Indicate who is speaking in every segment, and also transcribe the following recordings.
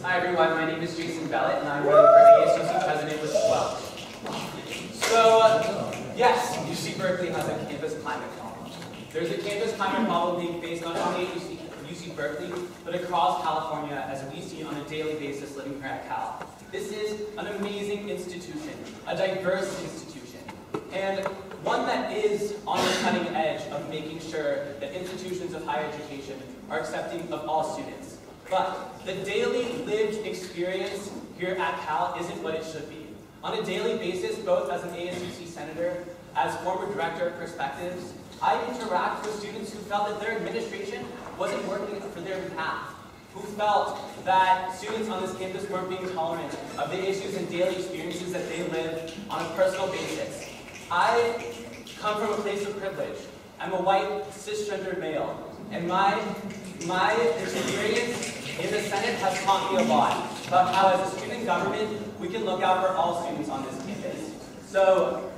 Speaker 1: Hi everyone, my name is Jason Bellett and I'm running for ASUC president with 12. So, yes, UC Berkeley has a campus climate problem. There's a campus climate problem being faced not only at UC Berkeley, but across California, as we see on a daily basis living here at Cal. This is an amazing institution, a diverse institution, and one that is on the cutting edge of making sure that institutions of higher education are accepting of all students. But the daily lived experience here at Cal isn't what it should be. On a daily basis, both as an ASUC senator, as former director of Perspectives, I interact with students who felt that their administration wasn't working for their behalf, who felt that students on this campus weren't being tolerant of the issues and daily experiences that they live on a personal basis. I come from a place of privilege. I'm a white, cisgender male, and my experience in the Senate has taught me a lot about how as a student government, we can look out for all students on this campus. So,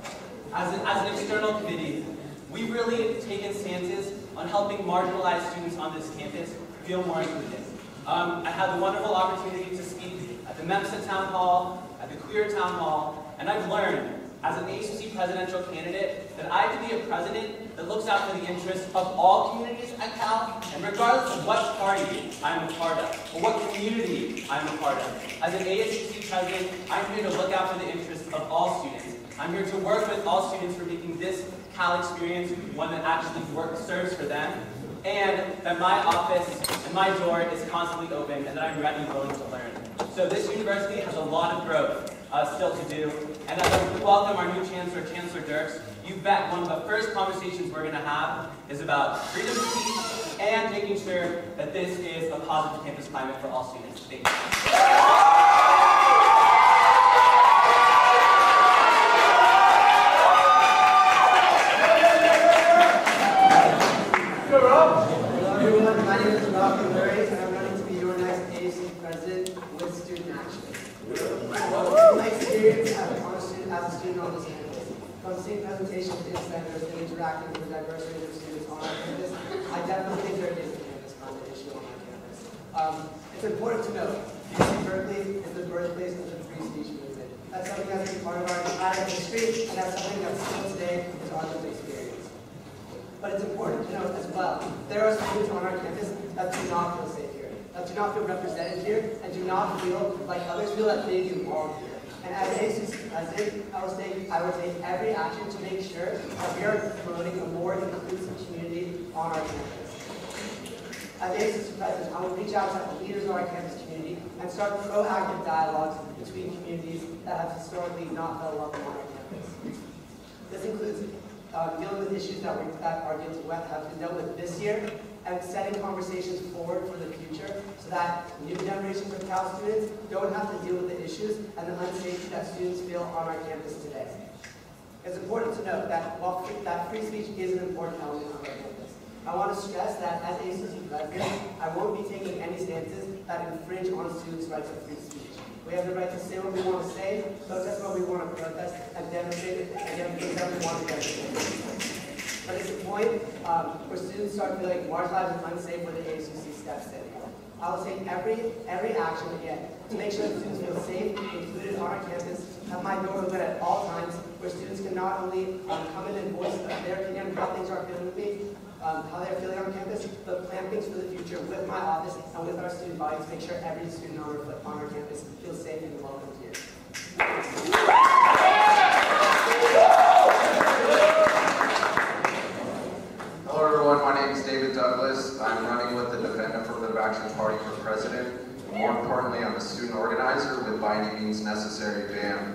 Speaker 1: as an external committee, we've really taken stances on helping marginalized students on this campus feel more included. I had the wonderful opportunity to speak at the MEMSA Town Hall, at the Queer Town Hall, and I've learned, as an ASUC presidential candidate, that I have to be a president that looks out for the interests of all communities at Cal, and regardless of what party I'm a part of, or what community I'm a part of. As an ASUC president, I'm here to look out for the interests of all students. I'm here to work with all students for making this Cal experience one that actually serves for them, and that my office and my door is constantly open, and that I'm ready and willing to learn. So this university has a lot of growth still to do, and as I welcome our new Chancellor, Chancellor Dirks, you bet one of the first conversations we're going to have is about freedom of speech and making sure that this is a positive campus climate for all students. Thank you.
Speaker 2: From seeing presentations in centers and interacting with a diverse range of students on our campus, I definitely think there is a campus climate issue on our campus. It's important to note, UC Berkeley is the birthplace of the free speech movement. That's something that's been part of our entire history, and that's something that still today is our lived experience. But it's important to note as well, there are students on our campus that do not feel safe here, that do not feel represented here, and do not feel like others feel that they belong here. And as ASUC president, I would take every action to make sure that we are promoting a more inclusive community on our campus. As ASUC president, I would reach out to the leaders of our campus community and start proactive dialogues between communities that have historically not felt welcome on our campus. This includes dealing with issues that our have been dealt with this year, and setting conversations forward for the future so that new generations of Cal students don't have to deal with the issues and the unsafety that students feel on our campus today. It's important to note that while free speech is an important element of our campus, I want to stress that as ASUC president, I won't be taking any stances that infringe on students' rights of free speech. We have the right to say what we want to say, protest what we want to protest, and demonstrate it, and demonstrate that we want to demonstrate. But it's a point where students start feeling marginalized and unsafe where the ASUC steps in. I will take every action again to make sure that students feel safe, included on our campus, have my door open at all times, where students can not only come in and voice their opinion on how things are feeling with me, how they're feeling on campus, but plan things for the future with my office and with our student body to make sure every student on our campus feels safe and welcome here.
Speaker 3: Hello everyone, my name is David Douglas. I'm running with the Defend Affirmative Action Party for President. More importantly, I'm a student organizer with By Any Means Necessary BAM.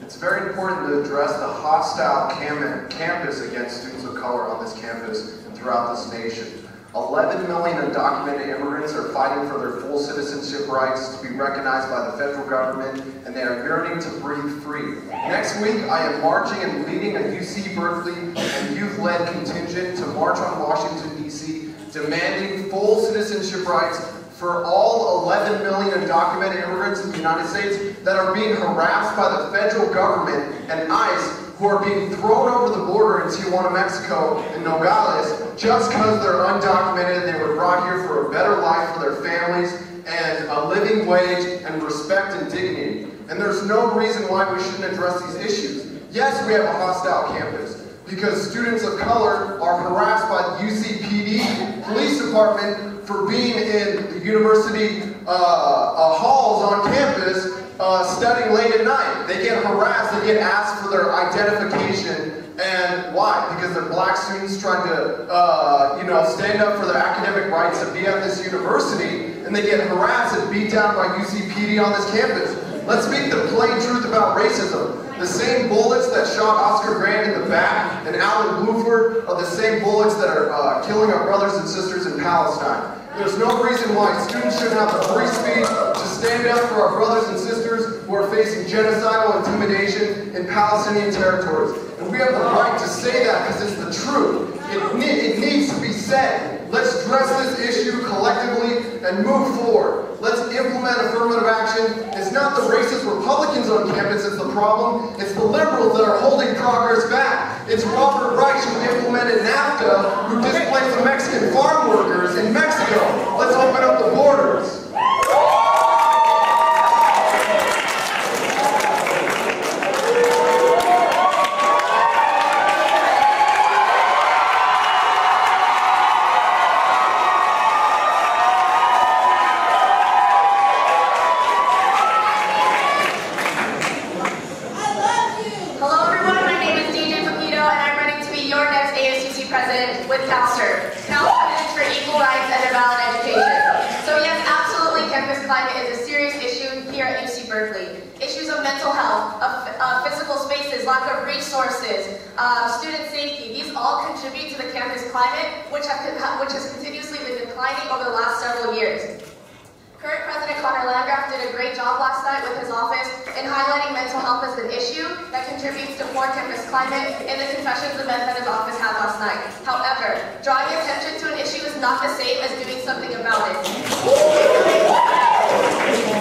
Speaker 3: It's very important to address the hostile campus against students of color on this campus and throughout this nation. 11 million undocumented immigrants are fighting for their full citizenship rights to be recognized by the federal government, and they are yearning to breathe free. Next week, I am marching and leading a UC Berkeley and youth-led contingent to march on Washington, D.C., demanding full citizenship rights for all 11 million undocumented immigrants in the United States that are being harassed by the federal government and ICE who are being thrown over the border in Tijuana, Mexico, in Nogales, just because they're undocumented. They were brought here for a better life for their families and a living wage and respect and dignity. And there's no reason why we shouldn't address these issues. Yes, we have a hostile campus because students of color are harassed by the UCPD police department for being in the university halls on campus studying late at night. They get harassed, they get asked for their identification. And why? Because they're black students trying to stand up for their academic rights to be at this university, and they get harassed and beat down by UCPD on this campus. Let's speak the plain truth about racism. The same bullets that shot Oscar Grant in the back and Alan Bluford are the same bullets that are killing our brothers and sisters in Palestine. There's no reason why students shouldn't have the free speech to stand up for our brothers and sisters who are facing genocidal intimidation in Palestinian territories. And we have the right to say that because it's the truth. It needs to be said. Let's address this issue collectively and move forward. Let's implement affirmative action. It's not the racist Republicans on campus that's the problem. It's the liberals that are holding progress back. It's Robert Reich who implemented NAFTA, who displaced the Mexican farm workers in Mexico. Let's open up the borders.
Speaker 4: Lack of resources, student safety, these all contribute to the campus climate, which has continuously been declining over the last several years. Current President Connor Landgraf did a great job last night with his office in highlighting mental health as an issue that contributes to poor campus climate in the confessions event that his office had last night. However, drawing attention to an issue is not the same as doing something about it.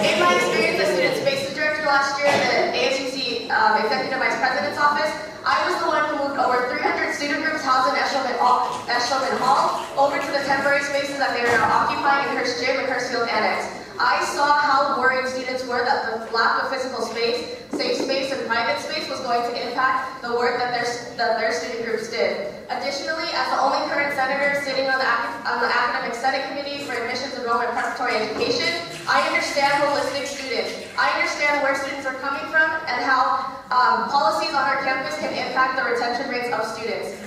Speaker 4: In my experience as Student Spaces Director last year in the ASUC Executive Vice President's office, I was the one who moved over 300 student groups housed in Eshelman Hall over to the temporary spaces that they are now occupying in Hearst Gym and Hurstfield Annex. I saw how worried students were that the lack of physical space, safe space, and private space was going to impact the work that their student groups did. Additionally, as the only current senator sitting on the Academic Senate Committee for Admissions, Enrollment, Preparatory Education, I understand holistic students. I understand where students are coming from and how policies on our campus can impact the retention rates of students.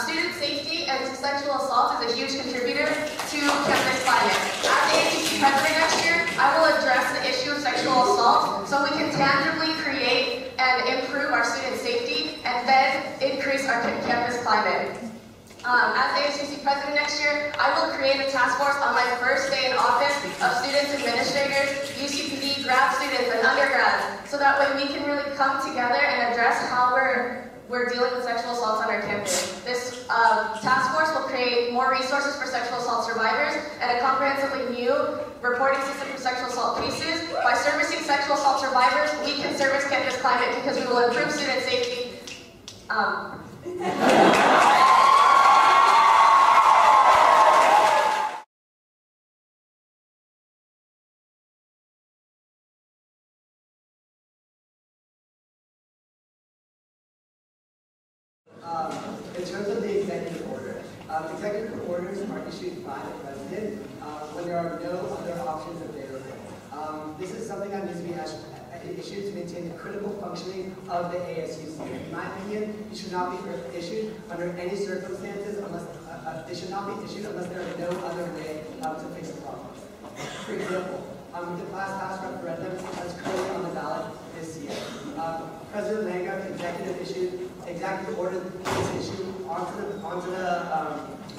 Speaker 4: Student safety and sexual assault is a huge contributor to campus climate. As ASUC President next year, I will address the issue of sexual assault so we can tangibly create and improve our student safety and then increase our campus climate. As ASUC President next year, I will create a task force on my first day in office of students, administrators, UCPD, grad students, and undergrads, so that way we can really come together and address how we're dealing with sexual assaults on our campus. This task force will create more resources for sexual assault survivors and a comprehensively new reporting system for sexual assault cases. By servicing sexual assault survivors, we can service campus climate because we will improve student safety.
Speaker 2: In terms of the executive order, executive orders are issued by the president when there are no other options available. This is something that needs to be issued to maintain the critical functioning of the ASUC. In my opinion, it should not be issued under any circumstances unless it should not be issued unless there is no other way to fix the problem. For example, the class pass referendum that's currently on the ballot this year. President Landgraf executive ordered this issue onto the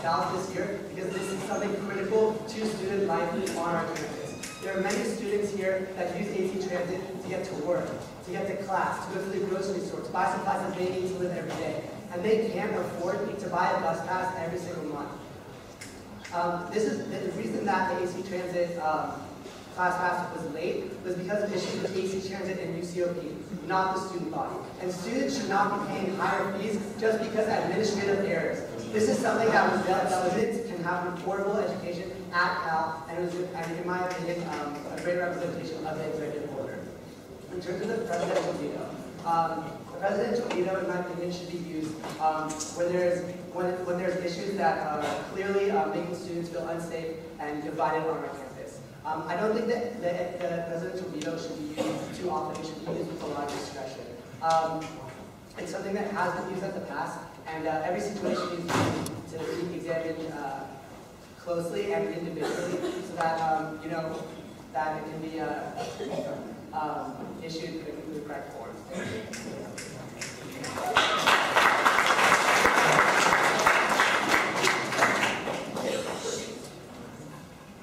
Speaker 2: ballot this year because this is something critical to student life on our campus. There are many students here that use AC Transit to get to work, to get to class, to go to the grocery store, to buy supplies that they need to live every day. And they can't afford to buy a bus pass every single month. This is the reason that the AC Transit class pass was late was because of issues with AC Transit and UCOP, not the student body. And students should not be paying higher fees just because of administrative errors. This is something that can have an affordable education at Cal, and it was, in my opinion, a great representation of the executive order. In terms of the presidential veto, the presidential veto, in my opinion, should be used when there's issues that are clearly making students feel unsafe and divided on our campus. I don't think that the presidential veto should be used too often. It should be used with a lot of discretion. It's something that has been used in the past, and every situation needs to be examined closely and individually, so that that it can be issued in the correct form.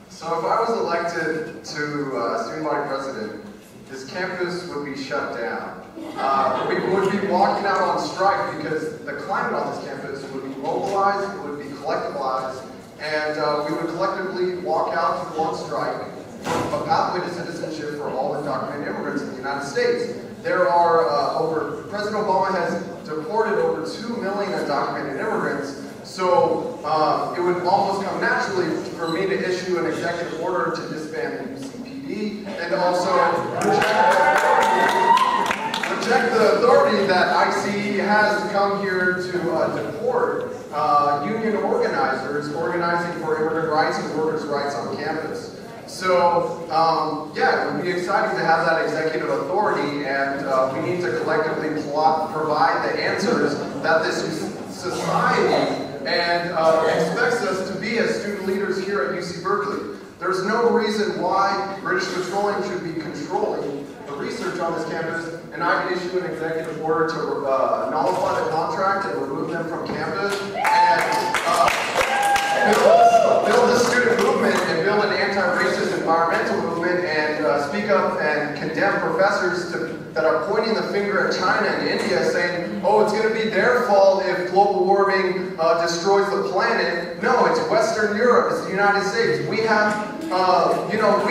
Speaker 3: So if I was elected to student body president, this campus would be shut down. We would be walking out on strike because the climate on this campus would be mobilized, it would be collectivized, and we would collectively walk out to one strike for a pathway to citizenship for all undocumented immigrants in the United States. There are President Obama has deported over 2 million undocumented immigrants, so it would almost come naturally for me to issue an executive order to disband the UCPD and also reject the authority that ICE has to come here to deport union organizers organizing for immigrant rights and workers' rights on campus. So, yeah, it would be exciting to have that executive authority, and we need to collectively provide the answers that this society and expects us to be as student leaders here at UC Berkeley. There's no reason why British Petroleum should be controlling the research on this campus, and I'd issue an executive order to nullify the contract and remove them from campus, and build the student movement and build an anti-racist environmental movement, and speak up and condemn professors that are pointing the finger at China and India, saying, oh, it's going to be their fault if global warming destroys the planet. No, it's Western Europe, it's the United States. We have, we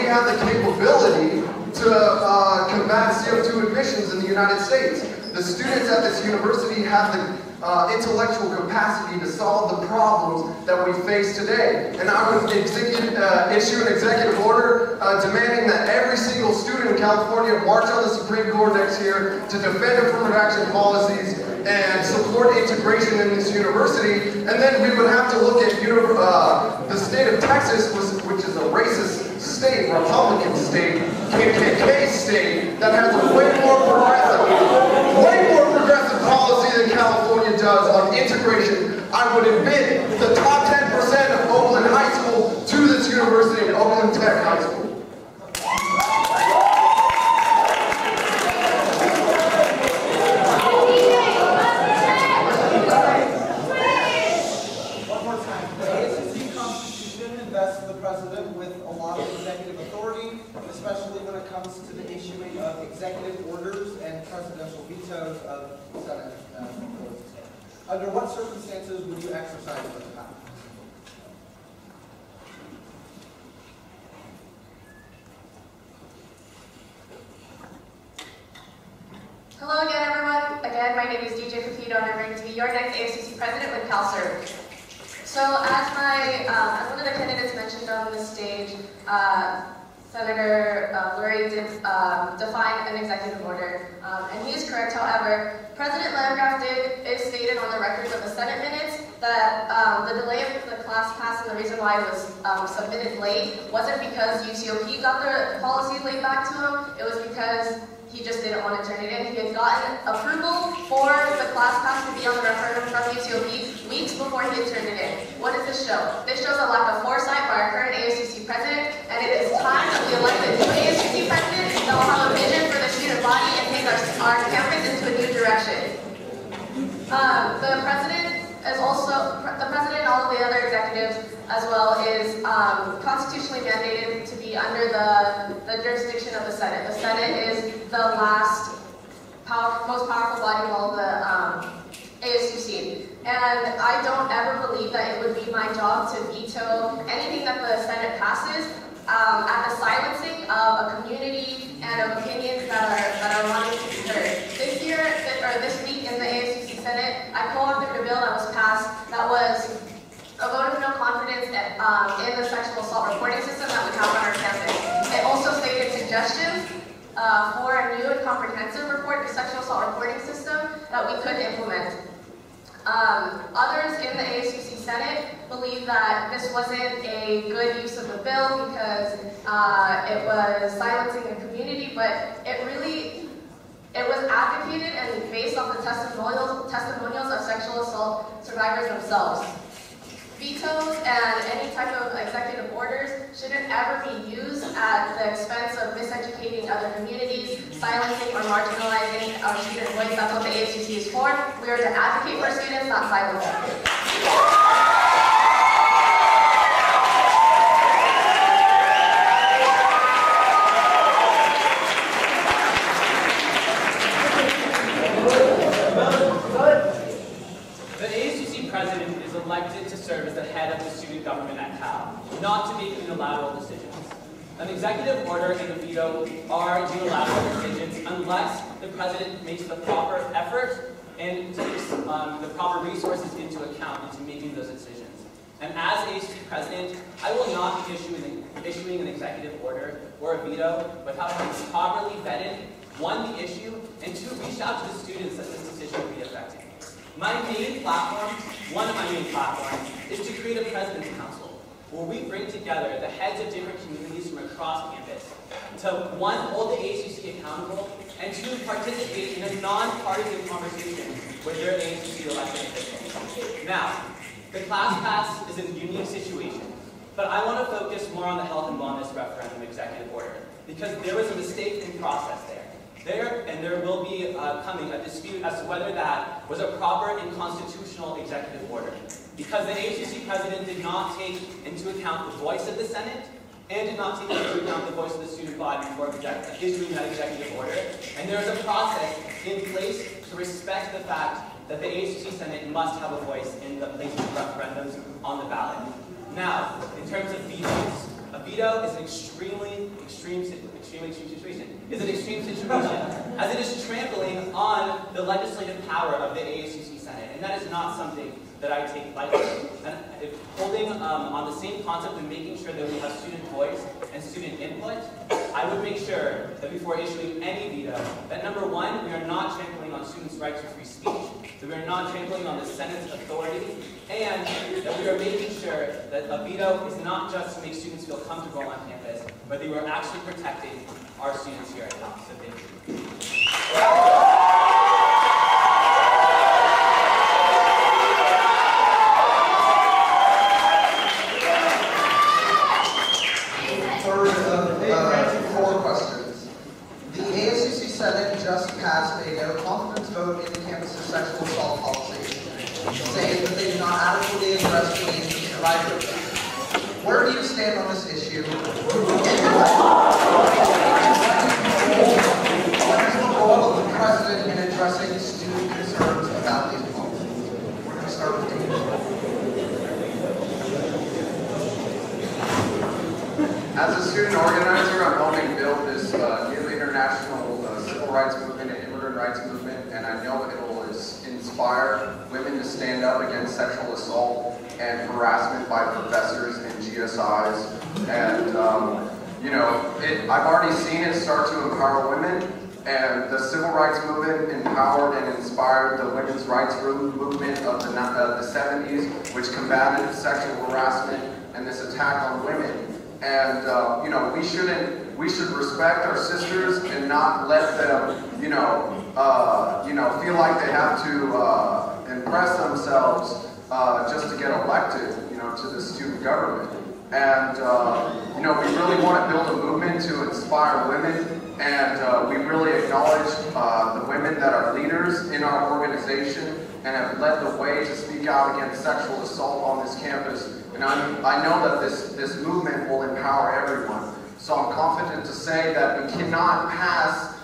Speaker 3: have the capability to combat CO2 emissions in the United States. The students at this university have the intellectual capacity to solve the problems that we face today. And I would issue an executive order demanding that every single student in California march on the Supreme Court next year to defend affirmative action policies and support integration in this university. And then we would have to look at the state of Texas, which is a racist state, Republican state, KKK state, that has a way more progressive policy than California does on integration. I would admit the top 10% of Oakland High School to this university in Oakland Tech High School.
Speaker 5: One more time. The ASUC Constitution invests the president with a lot of executive authority, especially when it comes to the issuing of executive orders and presidential vetoes of Senate proposals. Under what circumstances would you exercise this power?
Speaker 4: Hello again, everyone. Again, my name is DJ Pepito, and I'm going to be your next ASUC president with Cal ASUC. So, as one of the candidates mentioned on the stage, Senator Lurie did define an executive order, and he is correct. However, President Landgraf is stated on the records of the Senate minutes that the delay of the class pass and the reason why it was submitted late wasn't because UCOP got the policy laid back to him. It was because he just didn't want to turn it in. He had gotten approval for the class pass to be on the referendum from UCOP weeks before he had turned it in. What does this show? This shows a lack of foresight by our current ASUC president, and it is time that we elect a new ASUC president that will have a vision for the student body and take our campus into a new direction. The president and all of the other executives as well is constitutionally mandated to be under the jurisdiction of the Senate. The Senate is the last most powerful body of all the ASUC. And I don't ever believe that it would be my job to veto anything that the Senate passes at the silencing of a community and of opinions that are wanting to be heard. This year, or this week in the ASUC Senate, I co-authored a bill that was passed that was a vote of no confidence in the sexual assault reporting system that we have on our campus. It also stated suggestions for a new and comprehensive sexual assault reporting system that we could implement. Others in the ASUC Senate believe that this wasn't a good use of the bill because it was silencing the community, but it was advocated and based off the testimonials of sexual assault survivors themselves. Vetoes and any type of executive orders shouldn't ever be used at the expense of miseducating other communities, silencing or marginalizing our student voice. That's what the ASUC is for. We are to advocate for students, not silence them.
Speaker 1: Elected to serve as the head of the student government at Cal, not to make unilateral decisions. An executive order and a veto are unilateral decisions unless the president makes the proper effort and takes the proper resources into account into making those decisions. And as ASUC president, I will not be issuing an executive order or a veto without having properly vetted, one, the issue, and two, reach out to the students that this decision will be affecting. One of my main platforms is to create a President's Council, where we bring together the heads of different communities from across campus to, one, hold the ASUC accountable, and two, participate in a non-partisan conversation with their ASUC elected officials. Now, the class pass is a unique situation, but I want to focus more on the health and wellness referendum executive order, because there was a mistake in process there. There will be coming a dispute as to whether that was a proper and constitutional executive order. Because the ASUC president did not take into account the voice of the Senate and did not take into account the voice of the student body before issuing that executive order. And there is a process in place to respect the fact that the ASUC Senate must have a voice in the placement of referendums on the ballot. Now, in terms of vetoes, a veto is an extreme situation. Is an extreme situation, as it is trampling on the legislative power of the ASUC Senate, and that is not something that I take lightly. And holding on the same concept of making sure that we have student voice and student input, I would make sure that before issuing any veto, that number one, we are not trampling on students' rights to free speech, that we are not trampling on the Senate's authority, and that we are making sure that a veto is not just to make students feel comfortable on campus, but that we are actually protecting our students here at Cal. So thank you.
Speaker 5: Four questions. The ASUC Senate just passed a no confidence vote in the campus's sexual assault policy, saying that they do not adequately address the needs of survivors. Where do you stand on this issue? What is the role of the president in addressing student concerns about these policies? We're going to start with David.
Speaker 3: As a student organizer, I'm helping build this new international civil rights movement and immigrant rights movement, and I know it will inspire women to stand up against sexual assault and harassment by professors and GSIs. And, you know, I've already seen it start to empower women, and the civil rights movement empowered and inspired the women's rights movement of the 70s, which combated sexual harassment and this attack on women. And, you know, we should respect our sisters and not let them, feel like they have to impress themselves just to get elected, to the student government. And, we really want to build a movement to inspire women, and we really acknowledge the women that are leaders in our organization and have led the way to speak out against sexual assault on this campus. And I know that this movement will empower everyone. So I'm confident to say that we cannot pass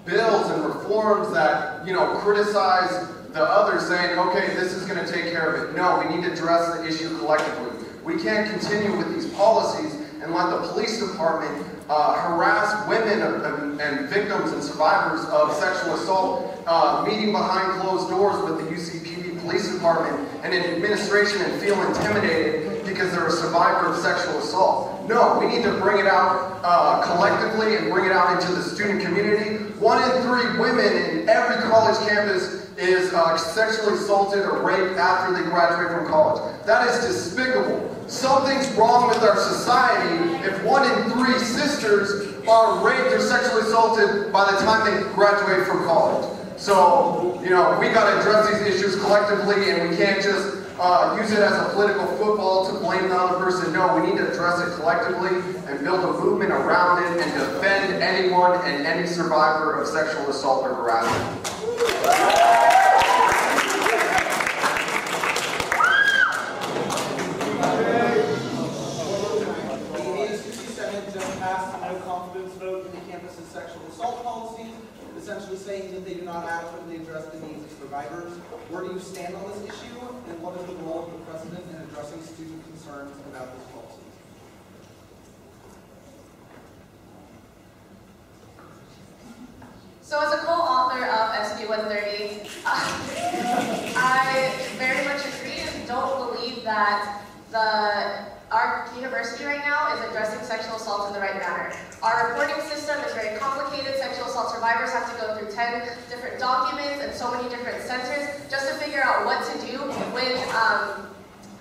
Speaker 3: bills and reforms that, criticize the others saying, okay, this is going to take care of it. No, we need to address the issue collectively. We can't continue with these policies and let the police department harass women and victims and survivors of sexual assault, meeting behind closed doors with the UCPD Police Department and in administration and feel intimidated because they're a survivor of sexual assault. No, we need to bring it out collectively and bring it out into the student community. 1 in 3 women in every college campus is sexually assaulted or raped after they graduate from college. That is despicable. Something's wrong with our society if 1 in 3 sisters are raped or sexually assaulted by the time they graduate from college. So, you know, we got to address these issues collectively, and we can't just use it as a political football to blame the other person. No, we need to address it collectively and build a movement around it and defend anyone and any survivor of sexual assault or harassment.
Speaker 5: Essentially saying that they do not adequately address the needs of survivors. Where do you stand on this issue, and what is the role of the president in addressing student concerns about this policy?
Speaker 4: So as a co-author of SB 130, I very much agree and don't believe that our university right now is addressing sexual assault in the right manner. Our reporting system is very complicated. Sexual assault survivors have to go through 10 different documents and so many different centers just to figure out what to do when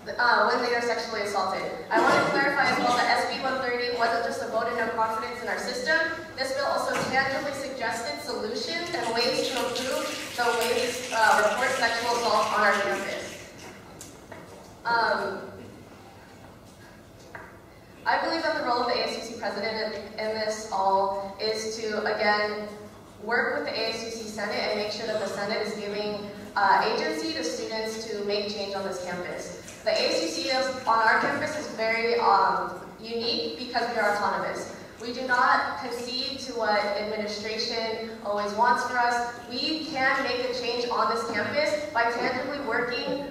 Speaker 4: they are sexually assaulted. I want to clarify as well that SB 130 wasn't just a vote of no confidence in our system. This bill also tangibly suggested solutions and ways to improve the ways report sexual assault on our campus. I believe that the role of the ASUC president in this all is to, again, work with the ASUC Senate and make sure that the Senate is giving agency to students to make change on this campus. The ASUC on our campus is very unique because we are autonomous. We do not concede to what administration always wants for us. We can make a change on this campus by tangibly working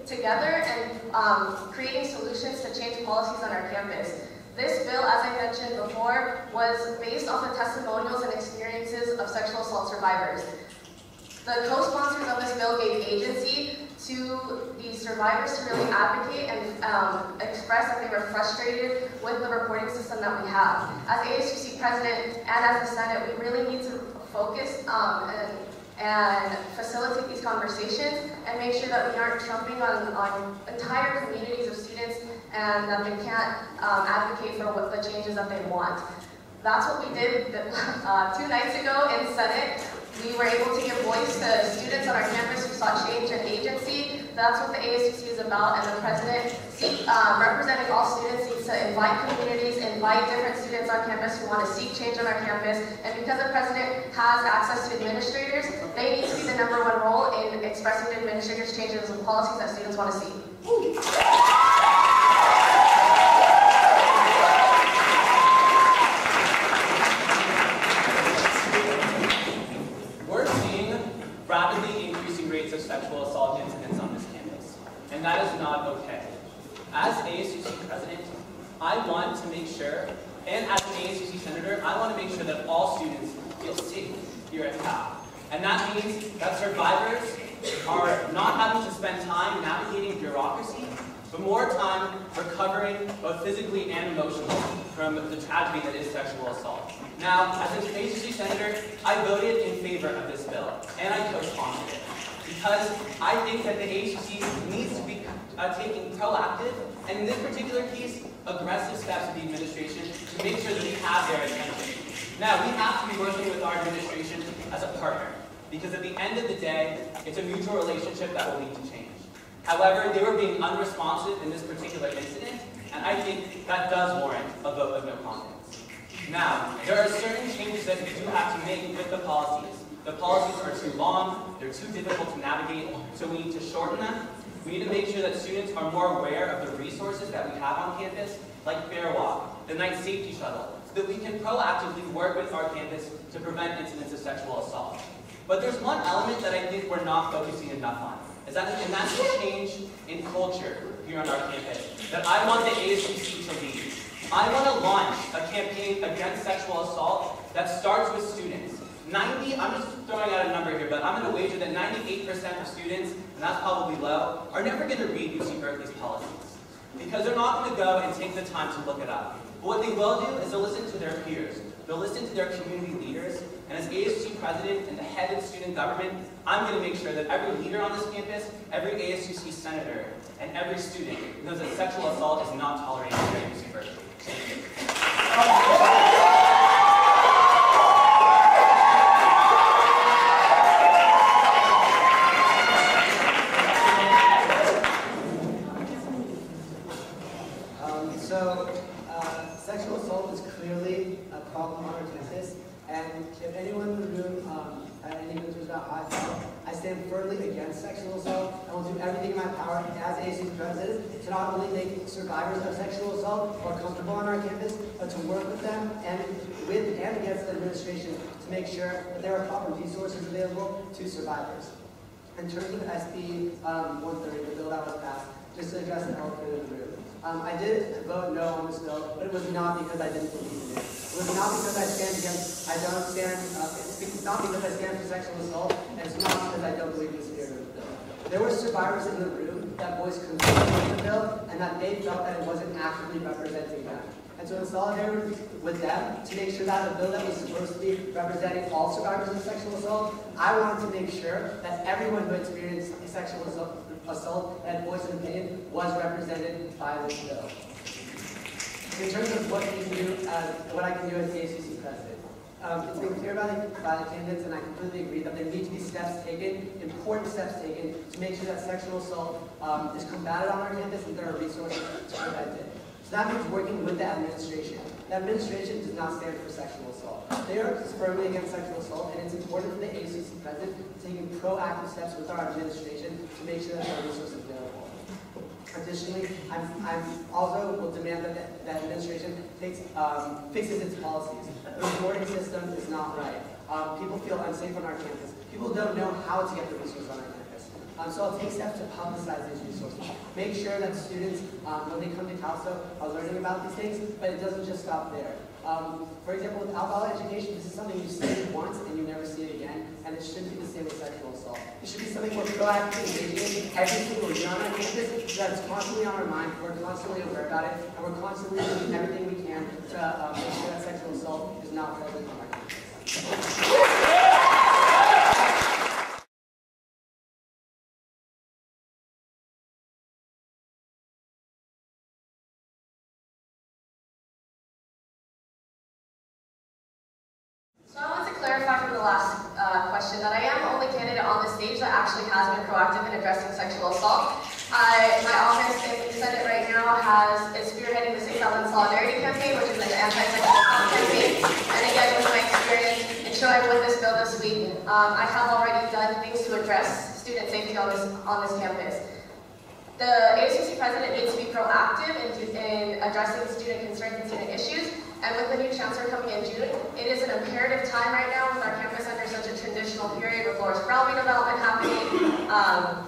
Speaker 4: together and creating solutions to change policies on our campus. This bill, as I mentioned before, was based off of testimonials and experiences of sexual assault survivors. The co-sponsors of this bill gave agency to these survivors to really advocate and express that they were frustrated with the reporting system that we have. As ASUC president and as the Senate, we really need to focus and facilitate these conversations and make sure that we aren't trumping on entire communities of students and that they can't advocate for what the changes that they want. That's what we did 2 nights ago in Senate. We were able to give voice to students on our campus who sought change and agency. That's what the ASUC is about, and the president, representing all students, needs to invite communities, invite different students on campus who want to seek change on our campus. And because the president has access to administrators, they need to be the #1 role in expressing to administrators changes and policies that students want to see.
Speaker 1: Rapidly increasing rates of sexual assault incidents on this campus, and that is not okay. As ASUC president, I want to make sure, and as an ASUC senator, I want to make sure that all students feel safe here at Cal. And that means that survivors are not having to spend time navigating bureaucracy, but more time recovering both physically and emotionally from the tragedy that is sexual assault. Now, as an ASUC senator, I voted in favor of this bill, and I co-sponsored it, because I think that the ASUC needs to be taking proactive, and in this particular case, aggressive steps with the administration to make sure that we have their attention. Now, we have to be working with our administration as a partner, because at the end of the day, it's a mutual relationship that will lead to change. However, they were being unresponsive in this particular incident, and I think that does warrant a vote of no confidence. Now, there are certain changes that we do have to make with the policies. The policies are too long, they're too difficult to navigate, so we need to shorten them. We need to make sure that students are more aware of the resources that we have on campus, like Fair Walk, the night safety shuttle, so that we can proactively work with our campus to prevent incidents of sexual assault. But there's one element that I think we're not focusing enough on, and that's the change in culture here on our campus, that I want the ASUC to lead. I want to launch a campaign against sexual assault that starts with students. I'm just throwing out a number here, but I'm going to wager that 98% of students, and that's probably low, are never going to read UC Berkeley's policies. Because they're not going to go and take the time to look it up. But what they will do is they'll listen to their peers. They'll listen to their community leaders. And as ASUC president and the head of student government, I'm going to make sure that every leader on this campus, every ASUC senator, and every student knows that sexual assault is not tolerated here at UC Berkeley. Thank you.
Speaker 2: Sexual assault is clearly a problem on our campus, and if anyone in the room had any concerns about how I felt, I stand firmly against sexual assault. I will do everything in my power as ASUC president to not only make survivors of sexual assault more comfortable on our campus, but to work with them and with and against the administration to make sure that there are proper resources available to survivors. In terms of SB 130, the bill that was passed, just to address the elephant in the room. I did vote no on this bill, but it was not because I didn't believe in it. It was not because it's not because I stand for sexual assault, and it's not because I don't believe in the spirit of the bill. There were survivors in the room that voiced concern with the bill, and that they felt that it wasn't actively representing them. And so in solidarity with them, to make sure that the bill that was supposed to be representing all survivors of sexual assault, I wanted to make sure that everyone who experienced sexual assault and voice an opinion was represented by this bill. In terms of what we can do, what I can do as the ASUC president, it's been clear by the candidates, and I completely agree that there need to be steps taken, important steps taken, to make sure that sexual assault is combated on our campus and there are resources to prevent it. So that means working with the administration. The administration does not stand for sexual assault. They are firmly against sexual assault, and it's important for the ASUC president taking proactive steps with our administration to make sure that there are resources available. Additionally, I also will demand that the administration fixes its policies. The reporting system is not right. People feel unsafe on our campus. People don't know how to get the resources on our campus. So I'll take steps to publicize these resources. Make sure that students, when they come to Cal ASUC, are learning about these things, but it doesn't just stop there. For example, with alcohol education, this is something you see once and you never see it again, and it shouldn't be the same with sexual assault. It should be something we're proactively engaging in every single year on our campus, so that it's constantly on our mind, we're constantly aware about it, and we're constantly doing everything we can to make sure that sexual assault is not present on our campus.
Speaker 4: So I want to clarify from the last question that I am the only candidate on the stage that actually has been proactive in addressing sexual assault. My office in the Senate right now is spearheading the 6,000 Solidarity Campaign, which is an anti-sexual assault campaign. And again, with my experience in showing with this bill this week, I have already done things to address student safety on this campus. The ASUC president needs to be proactive in addressing student concerns and student issues. And with the new chancellor coming in June, it is an imperative time right now with our campus under such a transitional period with Loris Brown development happening, a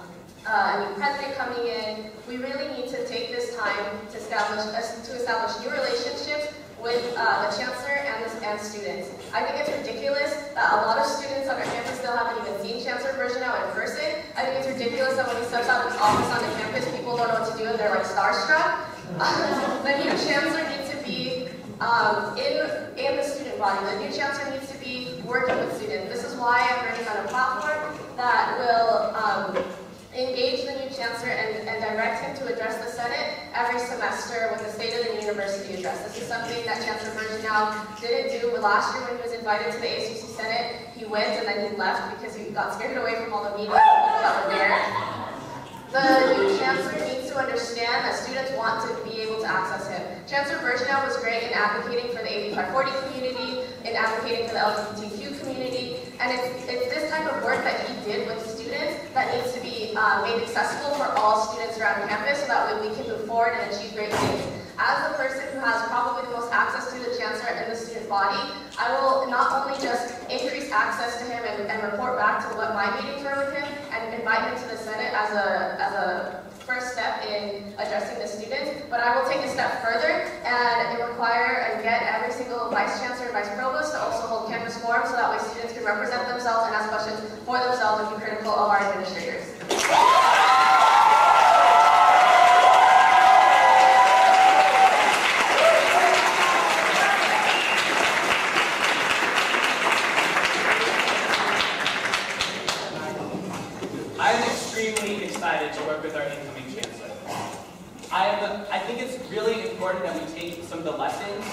Speaker 4: new president coming in. We really need to take this time to establish new relationships with the chancellor and students. I think it's ridiculous that a lot of students on our campus still haven't even seen Chancellor Bergeneau in person. I think it's ridiculous that when he steps out of his office on the campus, people don't know what to do and they're like starstruck. The new chancellor needs to be in the student body. The new chancellor needs to be working with students. This is why I'm running on a platform that will engage the new chancellor and direct him to address the Senate every semester with the State of the University address. This is something that Chancellor Bergeneau didn't do last year when he was invited to the ASUC Senate. He went and then he left because he got scared away from all the meetings that were there. The new chancellor needs to understand that students want to be able to access him. Chancellor Bergeneau was great in advocating for the AB 540 community, in advocating for the LGBTQ community, and it's this type of work that he did with students that needs to be made accessible for all students around campus so that way we can move forward and achieve great things. As the person who has probably the most access to the chancellor and the student body, I will not only just increase access to him and report back to what my meetings were with him and invite him to the Senate as a first step step in addressing the students, but I will take a step further and require and get every single vice chancellor and vice provost to also hold campus forums so that way students can represent themselves and ask questions for themselves and be critical of our administrators.
Speaker 1: Excited to work with our incoming chancellor. I think it's really important that we take some of the lessons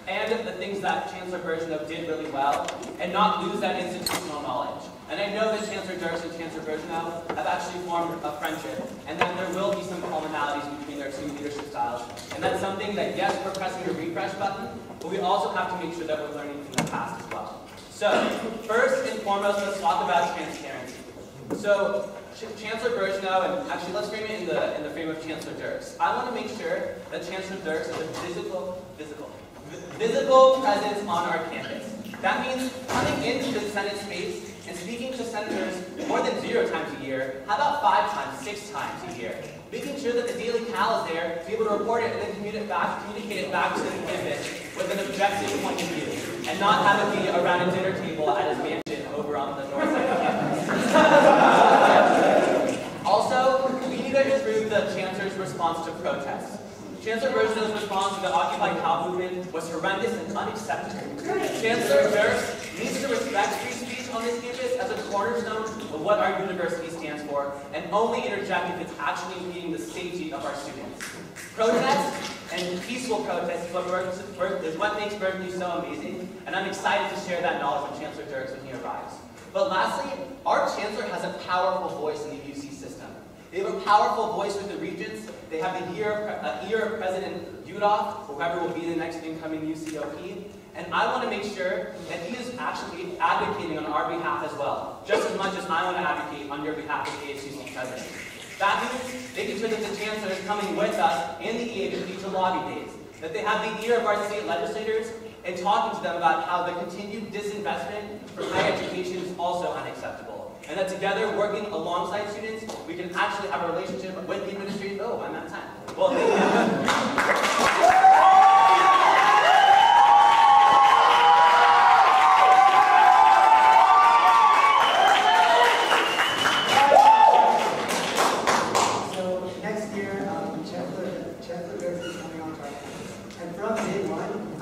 Speaker 1: and the things that Chancellor Birgeneau did really well and not lose that institutional knowledge. And I know that Chancellor Dirks and Chancellor Birgeneau have actually formed a friendship and that there will be some commonalities between their two leadership styles. And that's something that, yes, we're pressing the refresh button, but we also have to make sure that we're learning from the past as well. So, first and foremost, let's talk about transparency. So, Chancellor Birgeneau, and actually let's frame it in the frame of Chancellor Dirks. I want to make sure that Chancellor Dirks is a visible presence on our campus. That means coming into the Senate space and speaking to senators more than 0 times a year. How about 5 times, 6 times a year? Making sure that the Daily Cal is there to be able to report it and then communicate it back to the campus with an objective point of view, and not have it be around a dinner table at his mansion over on the north side of campus. Also, we need to improve the Chancellor's response to protests. Chancellor Birgeneau's response to the Occupy Cal movement was horrendous and unacceptable. Chancellor Dirks needs to respect free speech on this campus as a cornerstone of what our university stands for, and only interject if it's actually impeding the safety of our students. Protests and peaceful protests is what makes Berkeley so amazing, and I'm excited to share that knowledge with Chancellor Dirks when he arrives. But lastly, our Chancellor has a powerful voice in the UC system. They have a powerful voice with the regents. They have the ear of President Yudof, whoever will be the next incoming UCOP. And I want to make sure that he is actually advocating on our behalf as well, just as much as I want to advocate on your behalf as ASUC president. That means making sure that the Chancellor is coming with us and the EABP to lobby days, that they have the ear of our state legislators and talking to them about how the continued disinvestment for higher education is also unacceptable. And that together, working alongside students, we can actually have a relationship with the administration. Oh, I'm out of time. Well, thank you.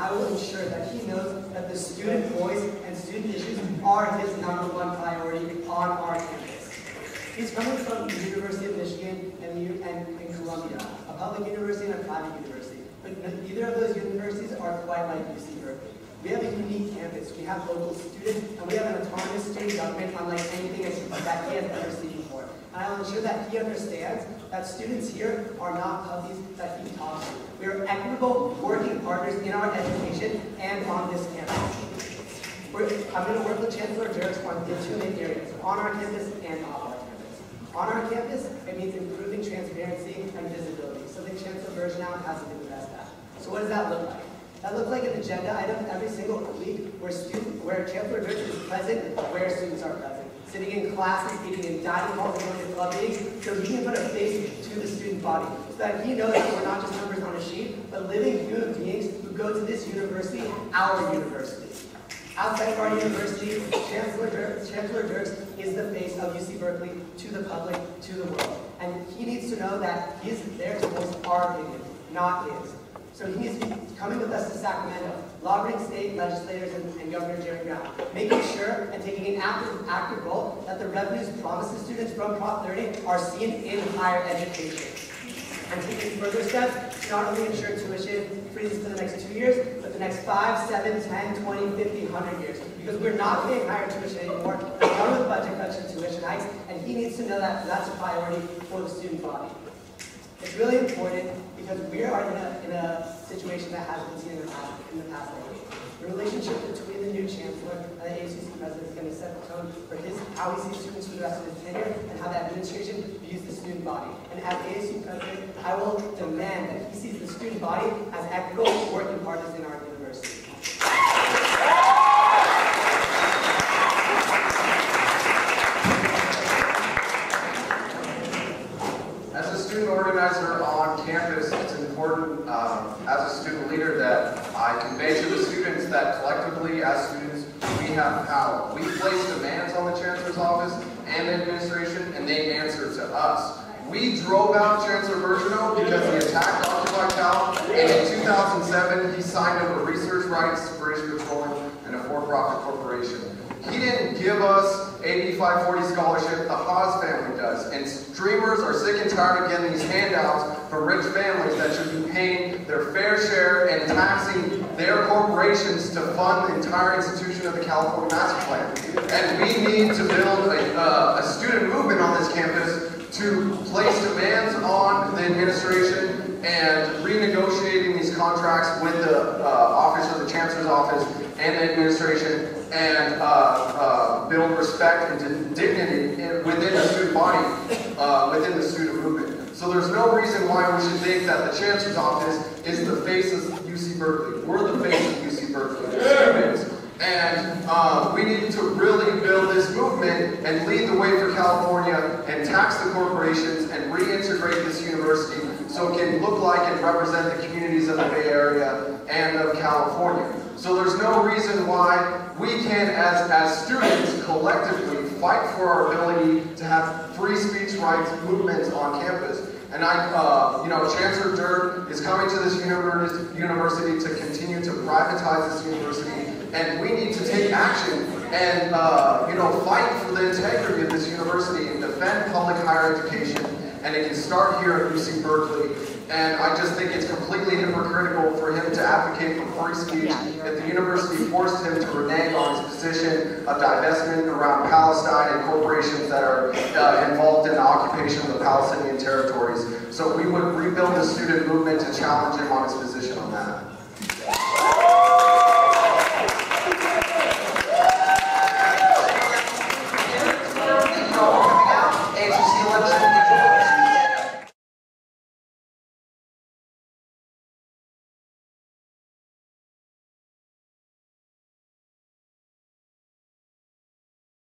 Speaker 2: I will ensure that he knows that the student voice and student issues are his #1 priority on our campus. He's coming from the University of Michigan and Columbia, a public university and a private university. But neither of those universities are quite like UC Berkeley. We have a unique campus, we have local students, and we have an autonomous student government unlike anything that he has ever seen before. And I will ensure that he understands that students here are not puppies that he talks to. We are equitable working partners in our education and on this campus. I'm going to work with Chancellor Dirks on the 2 main areas, on our campus and off our campus. On our campus, it means improving transparency and visibility, something Chancellor Birgeneau hasn't been the best at. So what does that look like? That looks like an agenda item every single week where Chancellor Dirks is present where students are present. Sitting in classes, eating in dining halls, and going to club meetings, so he can put a face to the student body. So that he knows that we're not just numbers on a sheet, but living human beings who go to this university, our university. Outside of our university, Chancellor Dirks is the face of UC Berkeley to the public, to the world. And he needs to know that he's there to voice our opinion, not his. So he needs to be coming with us to Sacramento, lobbying state legislators and Governor Jerry Brown, making sure and taking an active role that the revenues promised to students from Prop 30 are seen in higher education. And taking further steps to not only ensure tuition freezes for the next 2 years, but the next 5, 7, 10, 20, 50, 100 years. Because we're not paying higher tuition anymore. We're done with budget cuts and tuition hikes, and he needs to know that that's a priority for the student body. It's really important because we are in a situation that has been seen in the past decade. The relationship between the new chancellor and the ASUC president is going to set the tone for how he sees students for the rest of his tenure and how the administration views the student body. And as ASU president, I will demand that he sees the student body as equitable working partners in our university.
Speaker 3: As a student organizer important as a student leader that I convey to the students that collectively as students we have power. We place demands on the Chancellor's office and the administration, and they answer to us. We drove out Chancellor Virgineau because he attacked Occupy Cal, and in 2007 he signed over research rights to British Petroleum and a for-profit corporation. He didn't give us AB 540 scholarship, the Haas family does. And streamers are sick and tired of getting these handouts from rich families that should be paying their fair share and taxing their corporations to fund the entire institution of the California Master Plan. And we need to build a student movement on this campus to place demands on the administration and renegotiating these contracts with the office of the Chancellor's office and the administration, and build respect and dignity within the student body, within the student movement. So there's no reason why we should think that the Chancellor's office is the face of UC Berkeley. We're the face of UC Berkeley, the students. And we need to really build this movement and lead the way for California and tax the corporations and reintegrate this university so it can look like and represent the communities of the Bay Area and of California. So there's no reason why we can't, as students, collectively fight for our ability to have free speech rights movements on campus. And Chancellor Durr is coming to this university to continue to privatize this university, and we need to take action and fight for the integrity of this university and defend public higher education. And it can start here at UC Berkeley. And I just think it's completely hypocritical for him to advocate for free speech if the university forced him to renege on his position of divestment around Palestine and corporations that are involved in the occupation of the Palestinian territories. So we would rebuild the student movement to challenge him on his position on that.